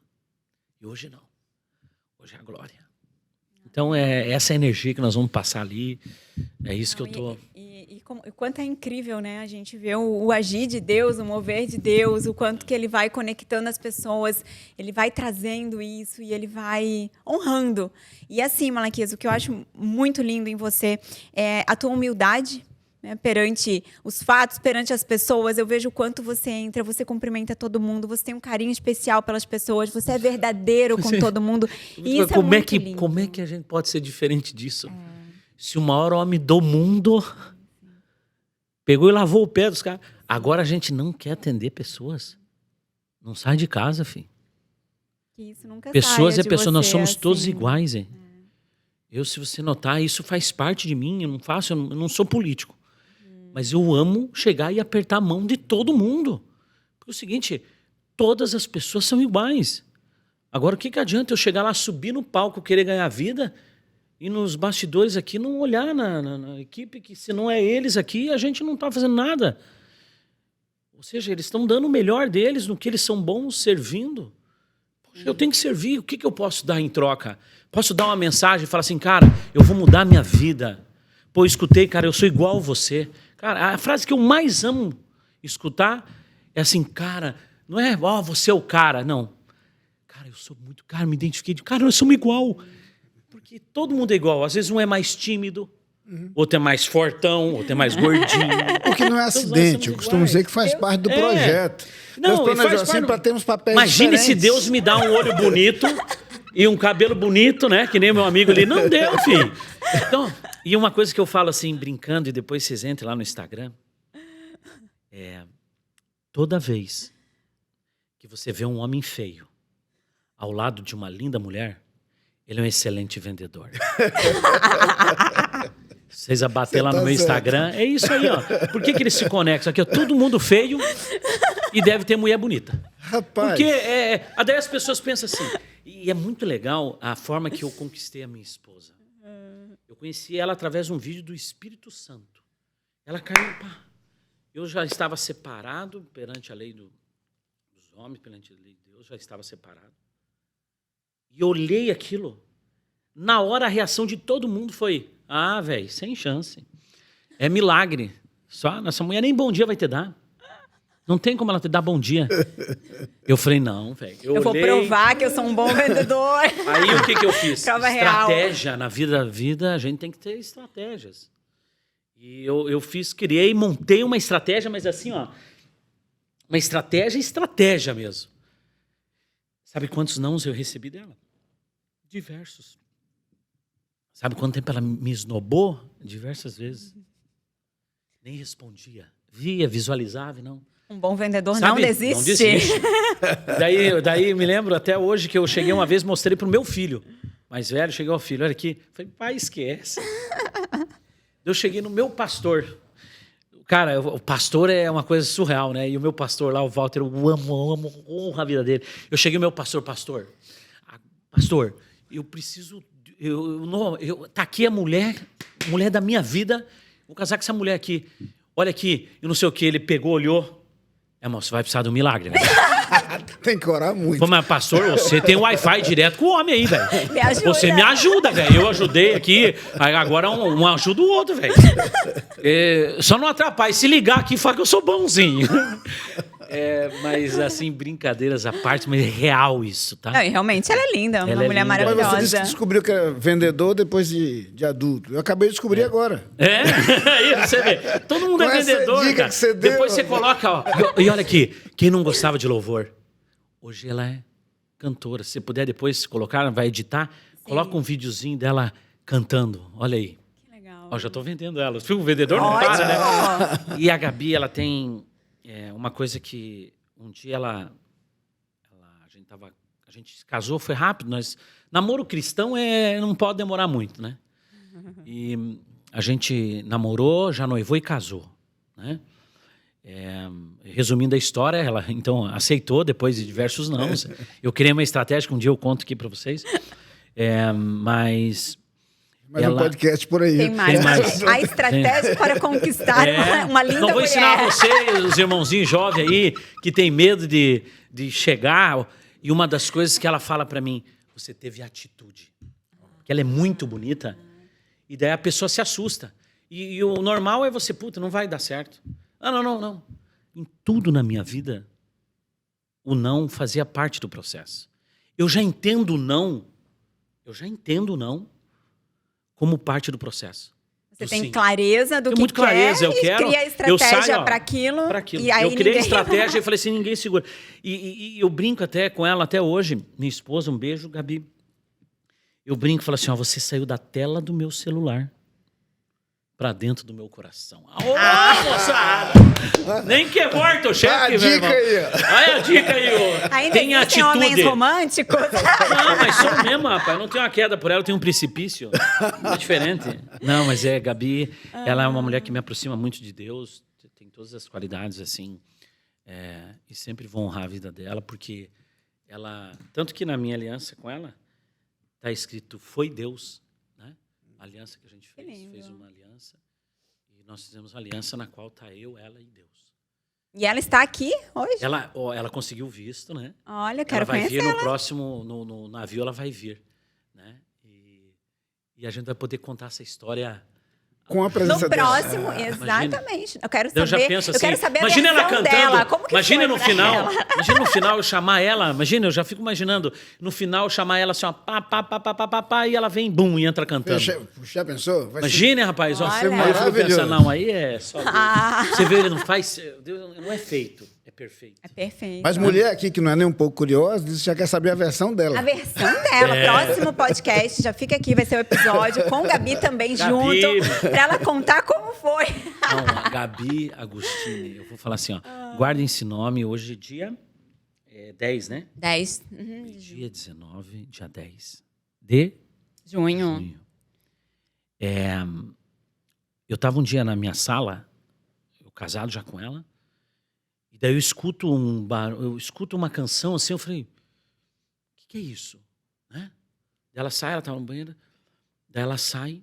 C: E hoje não. Hoje é a glória. Então, essa energia que nós vamos passar ali, é isso que eu tô...
B: E quanto é incrível, né? A gente vê o agir de Deus, o mover de Deus, o quanto que ele vai conectando as pessoas, ele vai trazendo isso e ele vai honrando. E assim, Malaquias, o que eu acho muito lindo em você é a tua humildade, né, perante os fatos, perante as pessoas. Eu vejo o quanto você entra, você cumprimenta todo mundo, você tem um carinho especial pelas pessoas, você é verdadeiro com todo mundo. E isso
C: como
B: é muito lindo.
C: Como é que a gente pode ser diferente disso? Se o maior homem do mundo pegou e lavou o pé dos caras. Agora a gente não quer atender pessoas. Não sai de casa, filho.
B: Isso nunca
C: pessoas
B: saia
C: é
B: de
C: pessoa, nós
B: você,
C: somos
B: assim.
C: todos iguais, hein? Eu, se você notar, isso faz parte de mim. Eu não sou político. Mas eu amo chegar e apertar a mão de todo mundo. Porque é o seguinte, todas as pessoas são iguais. Agora, o que adianta eu chegar lá, subir no palco, querer ganhar vida, e nos bastidores aqui não olhar na equipe, que se não é eles aqui, a gente não está fazendo nada. Ou seja, eles estão dando o melhor deles no que eles são bons, servindo. Poxa, eu tenho que servir, o que eu posso dar em troca? Posso dar uma mensagem e falar assim, cara, eu vou mudar a minha vida. Pô, escutei, cara, eu sou igual a você. Cara, a frase que eu mais amo escutar é assim, cara, não é, ó, você é o cara, não. Cara, eu sou muito, cara, me identifiquei, cara, nós somos igual. Porque todo mundo é igual. Às vezes um é mais tímido, outro é mais fortão, outro é mais gordinho.
A: Porque não é acidente, eu costumo dizer que faz parte do projeto.
C: Não,
A: Deus planejou
C: faz
A: assim para termos papéis
C: Imagine se
A: diferentes.
C: Deus me dá um olho bonito e um cabelo bonito, né? Que nem meu amigo ali. Não deu, filho. Então, e uma coisa que eu falo assim, brincando, e depois vocês entrem lá no Instagram, toda vez que você vê um homem feio ao lado de uma linda mulher, ele é um excelente vendedor. Vocês abater lá no meu Instagram, é isso aí, ó. Por que eles se conectam? Aqui, ó, todo mundo feio e deve ter mulher bonita.
A: Rapaz.
C: Porque daí as pessoas pensam assim. E é muito legal a forma que eu conquistei a minha esposa. Eu conheci ela através de um vídeo do Espírito Santo. Ela caiu, pá. Eu já estava separado perante a lei dos homens, perante a lei de Deus, já estava separado. E eu olhei aquilo. Na hora, a reação de todo mundo foi, velho, sem chance. É milagre. Só, essa mulher nem bom dia vai te dar. Não tem como ela te dar bom dia. Eu falei, não, velho. Eu
B: vou provar que eu sou um bom vendedor.
C: Aí o que eu fiz?
B: Prova real.
C: Estratégia. Na vida a gente tem que ter estratégias. E eu criei, montei uma estratégia, mas assim, ó. Uma estratégia mesmo. Sabe quantos nãos eu recebi dela? Diversos. Sabe quanto tempo ela me esnobou? Diversas vezes. Nem respondia. Via, visualizava e não.
B: Um bom vendedor
C: Sabe?
B: não desiste.
C: Não desiste. daí me lembro até hoje que eu cheguei uma vez, mostrei pro meu filho. Mais velho, cheguei ao filho, olha aqui. Falei, pai, esquece. Eu cheguei no meu pastor. Cara, o pastor é uma coisa surreal, né? E o meu pastor lá, o Walter, eu amo, honro a vida dele. Eu cheguei ao meu pastor, eu preciso... tá aqui a mulher da minha vida, vou casar com essa mulher aqui. Olha aqui, eu não sei o que, ele pegou, olhou. Irmão, você vai precisar de um milagre, né?
A: Tem que orar muito.
C: Pô, mas pastor, você tem Wi-Fi direto com o homem aí, velho.
B: Me ajuda.
C: Você me ajuda, velho. Eu ajudei aqui, agora um ajuda o outro, velho. Só não atrapalhe. Se ligar aqui, fala que eu sou bonzinho. Mas assim, brincadeiras à parte, mas é real isso, tá?
B: Não, e realmente ela é linda, uma mulher
C: linda.
B: maravilhosa.
A: Mas você disse que descobriu que era vendedor depois de adulto. Eu acabei de descobrir agora.
C: Aí você vê. Todo mundo
A: Com
C: é
A: essa
C: vendedor,
A: dica
C: cara.
A: que você deu.
C: Depois você coloca, ó. E olha aqui, quem não gostava de louvor? Hoje ela é cantora. Se puder depois colocar, vai editar, coloca um videozinho dela cantando. Olha aí.
B: Que legal.
C: Ó, já tô vendendo ela. O vendedor não
B: Ótimo.
C: para, né? E a Gabi, ela tem uma coisa que um dia a gente se casou, foi rápido, nós Namoro cristão não pode demorar muito, né? E a gente namorou, já noivou e casou, né? Resumindo a história, ela então aceitou depois de diversos nãos. Eu criei uma estratégia que um dia eu conto aqui para vocês. Mas
A: um podcast por aí.
B: Tem mais. A estratégia para conquistar uma linda mulher.
C: Então vou ensinar vocês, os irmãozinhos jovens aí, que tem medo de chegar. E uma das coisas que ela fala para mim, você teve atitude. Que ela é muito bonita. E daí a pessoa se assusta. E o normal é você, puta, não vai dar certo. Não. Em tudo na minha vida, o não fazia parte do processo. Eu já entendo o não como parte do processo.
B: Você tem clareza do que
C: muito clareza,
B: quer,
C: eu quero,
B: cria estratégia para aquilo.
C: E aí eu criei estratégia e falei assim, ninguém segura. E eu brinco até com ela até hoje, minha esposa, um beijo, Gabi. Eu brinco e falo assim, você saiu da tela do meu celular pra dentro do meu coração. Moçada! Nem que é morto o chefe, meu irmão. Olha a dica aí,
B: Ainda
C: tem atitude.
B: Homens românticos?
C: Não, mas sou mesmo, rapaz. Não tenho uma queda por ela, eu tenho um precipício. É diferente. Não, mas Gabi, ela é uma mulher que me aproxima muito de Deus, tem todas as qualidades, assim, e sempre vou honrar a vida dela, porque ela, tanto que na minha aliança com ela, está escrito, foi Deus, né? A aliança que a gente fez uma aliança, e nós fizemos uma aliança na qual está eu, ela e Deus.
B: E ela está aqui hoje?
C: Ela conseguiu visto, né?
B: Olha, quero conhecer
C: ela. Ela vai vir no próximo, no navio, ela vai vir, né? E a gente vai poder contar essa história...
A: Com a presença
B: no próximo, exatamente. Eu quero saber,
C: eu já penso assim,
B: eu quero saber
C: imagina
B: a
C: ela
B: versão
C: cantando,
B: dela. Como que
C: imagina
B: foi
C: no
B: pra
C: final,
B: ela?
C: imagina no final eu chamar ela, imagina, eu já fico imaginando, no final chamar ela assim, ó, pá, e ela vem, bum, e entra cantando.
A: Já pensou?
C: Imagina, rapaz, ó,
B: Olha.
C: aí eu fico pensando, não, aí é só Deus. Você vê, ele não faz, Deus não é feito, é perfeito.
B: É perfeito.
A: Mas mulher aqui, que não é nem um pouco curiosa, disse que já quer saber a versão dela.
B: A versão dela, próximo podcast, já fica aqui, vai ser o episódio com Gabi também
C: Gabi.
B: junto, para ela contar como foi.
C: Não, a Gabi Agostini, eu vou falar assim, ó, guardem esse nome, hoje é dia 10, né?
B: 10.
C: Dia 19, dia 10 de
B: Junho.
C: Eu estava um dia na minha sala, eu casado já com ela, e daí eu escuto uma canção assim, eu falei, o que é isso? Né? Daí ela sai, ela estava no banheiro, daí ela sai,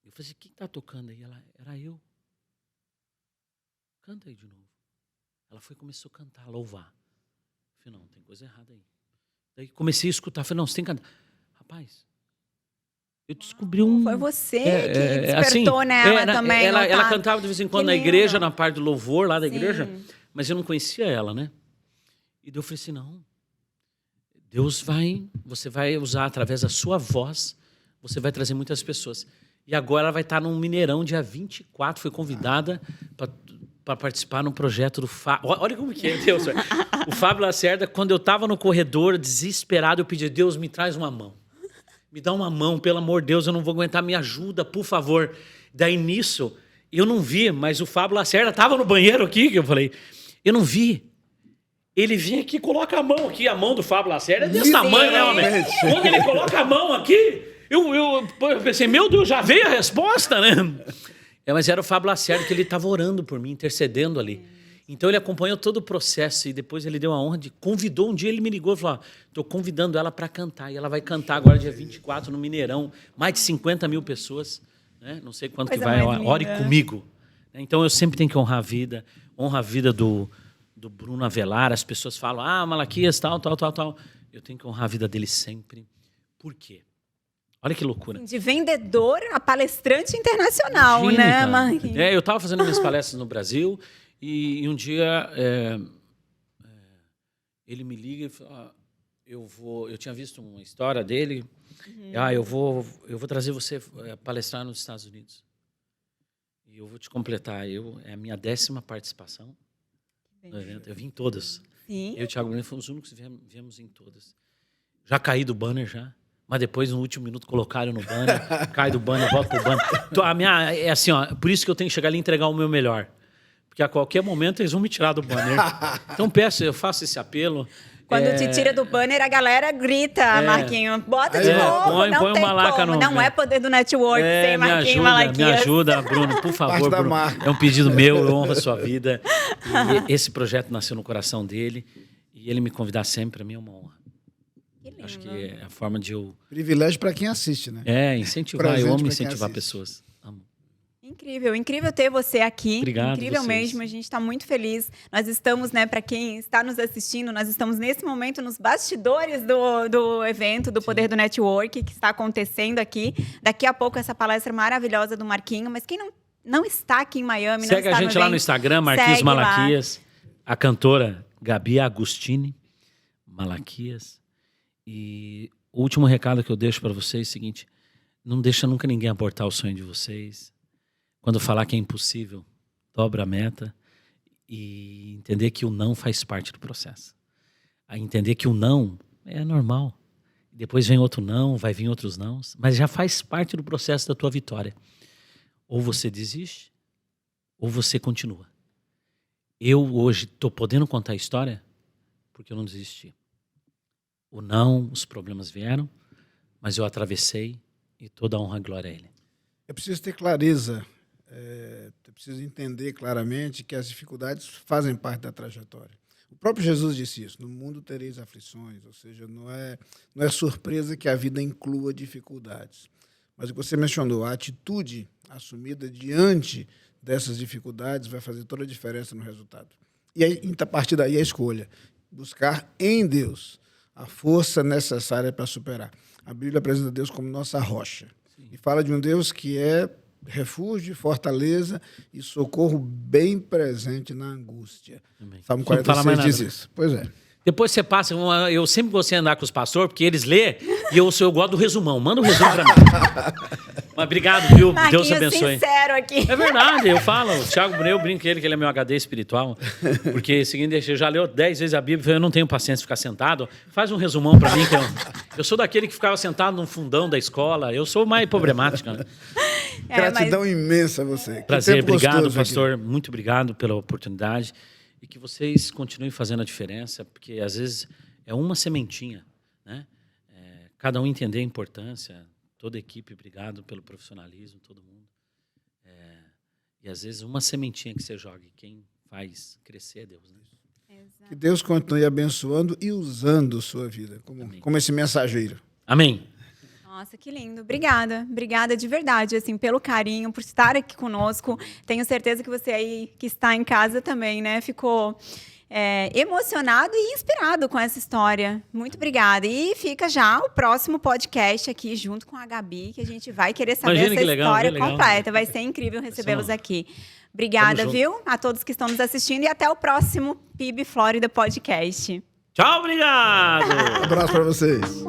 C: eu falei assim, o que está tocando aí? Ela, era eu. Canta aí de novo. Ela foi e começou a cantar, a louvar. Eu falei, não, tem coisa errada aí. Daí comecei a escutar, falei, não, você tem que cantar. Rapaz, eu descobri
B: Foi você que despertou
C: assim,
B: nela também.
C: Ela cantava de vez em quando
B: Que
C: na
B: lindo.
C: igreja, na parte do louvor lá da
B: Sim.
C: igreja, mas eu não conhecia ela, né? E daí eu falei assim, não, você vai usar através da sua voz, você vai trazer muitas pessoas. E agora ela vai estar num Mineirão, dia 24, foi convidada para participar num projeto do Fábio. Olha como que é, Deus. O Fábio Lacerda, quando eu estava no corredor, desesperado, eu pedi, Deus, me traz uma mão. Me dá uma mão, pelo amor de Deus, eu não vou aguentar, me ajuda, por favor. Daí nisso, eu não vi, mas o Fábio Lacerda estava no banheiro aqui, que eu falei, eu não vi. Ele vinha aqui, coloca a mão aqui, a mão do Fábio Lacerda é desse tamanho, né, homem? Quando ele coloca a mão aqui, eu pensei, meu Deus, já veio a resposta, né? Mas era o Fábio Lacerda, que ele estava orando por mim, intercedendo ali. Então ele acompanhou todo o processo e depois ele deu a honra de... Convidou, um dia ele me ligou e falou, estou convidando ela para cantar. E ela vai cantar agora dia 24 no Mineirão. Mais de 50 mil pessoas. Né? Não sei quanto que vai. Ore comigo. Então eu sempre tenho que honrar a vida. Honra a vida do Bruno Avelar. As pessoas falam, Malaquias, tal. Eu tenho que honrar a vida dele sempre. Por quê? Olha que loucura.
B: De vendedor a palestrante internacional,
C: Imagina,
B: né,
C: cara.
B: Marquinhos?
C: Eu estava fazendo minhas palestras no Brasil e um dia ele me liga e fala, eu tinha visto uma história dele, eu vou trazer você palestrar nos Estados Unidos. E eu vou te completar, é a minha 10ª participação no evento. Eu vim em todas.
B: Sim.
C: Eu e o Thiago Bruno fomos os únicos que viemos em todas. Já caí do banner, já. Mas depois, no último minuto, colocaram no banner. Cai do banner, volta pro banner. É assim, ó, por isso que eu tenho que chegar ali e entregar o meu melhor. porque a qualquer momento eles vão me tirar do banner. Então eu faço esse apelo.
B: Quando te tira do banner, a galera grita, Marquinho, bota de novo,
C: põe
B: não tem
C: Malaca
B: como. Não é poder do network sem Marquinho Malaquias.
C: Me ajuda, Bruno, por favor, Bruno. É um pedido meu, eu honro a sua vida. E esse projeto nasceu no coração dele e ele me convidar sempre, para mim é uma honra.
B: Que lindo.
C: Acho que é a forma de eu...
A: Privilégio para quem assiste, né?
C: Incentivar,
A: Presente,
C: eu amo
A: pra
C: incentivar
A: quem assiste.
C: pessoas. Amo.
B: Incrível ter você aqui.
C: Obrigado,
B: Incrível
C: vocês.
B: mesmo, a gente está muito feliz. Nós estamos, né, para quem está nos assistindo, nós estamos nesse momento nos bastidores do evento, do Poder do Network, que está acontecendo aqui. Daqui a pouco essa palestra maravilhosa do Marquinho, mas quem não está aqui em Miami,
C: Segue
B: não está
C: a gente lá no Instagram, Marquinhos Malaquias, a cantora Gabi Agostini Malaquias. E o último recado que eu deixo para vocês é o seguinte: não deixa nunca ninguém abortar o sonho de vocês. Quando falar que é impossível, dobra a meta e entender que o não faz parte do processo. A entender que o não é normal. Depois vem outro não, vai vir outros nãos, mas já faz parte do processo da tua vitória. Ou você desiste, ou você continua. Eu hoje estou podendo contar a história porque eu não desisti. O não, os problemas vieram, mas eu atravessei e toda a honra e glória a Ele.
A: É preciso ter clareza. É preciso entender claramente que as dificuldades fazem parte da trajetória. O próprio Jesus disse isso: no mundo tereis aflições, ou seja, não é surpresa que a vida inclua dificuldades. Mas o que você mencionou, a atitude assumida diante dessas dificuldades vai fazer toda a diferença no resultado. E aí, a partir daí, a escolha. Buscar em Deus a força necessária para superar. A Bíblia apresenta Deus como nossa rocha. Sim. E fala de um Deus que é refúgio, fortaleza e socorro bem presente na angústia.
C: Amém.
A: Salmo 46 diz isso. Pois é.
C: Depois você passa... Eu sempre gostei de andar com os pastores, porque eles lêem e eu gosto do resumão. Manda o resumo pra mim. Mas obrigado, viu?
B: Marquinhos,
C: Deus abençoe.
B: Sincero aqui.
C: É verdade, eu falo. O Thiago Breu, eu brinco com ele, que ele é meu HD espiritual. Porque, seguinte, ele já leu 10 vezes a Bíblia, eu não tenho paciência de ficar sentado. Faz um resumão pra mim, que eu sou daquele que ficava sentado no fundão da escola. Eu sou mais problemático, né?
A: Gratidão imensa a você.
C: Prazer, obrigado, pastor. Aqui. Muito obrigado pela oportunidade. E que vocês continuem fazendo a diferença, porque às vezes é uma sementinha, né? Cada um entender a importância, toda a equipe, obrigado pelo profissionalismo, todo mundo. E às vezes uma sementinha que você joga, quem faz crescer é Deus, né?
B: Exato.
A: Que Deus continue abençoando e usando sua vida como esse mensageiro.
C: Amém.
B: Nossa, que lindo. Obrigada. Obrigada de verdade, assim, pelo carinho, por estar aqui conosco. Tenho certeza que você aí que está em casa também, né, ficou emocionado e inspirado com essa história. Muito obrigada. E fica já o próximo podcast aqui junto com a Gabi, que a gente vai querer saber essa história completa. Vai ser incrível recebê-los aqui. Obrigada, viu? A todos que estão nos assistindo e até o próximo PIB Flórida Podcast.
C: Tchau, obrigado!
A: Um abraço para vocês.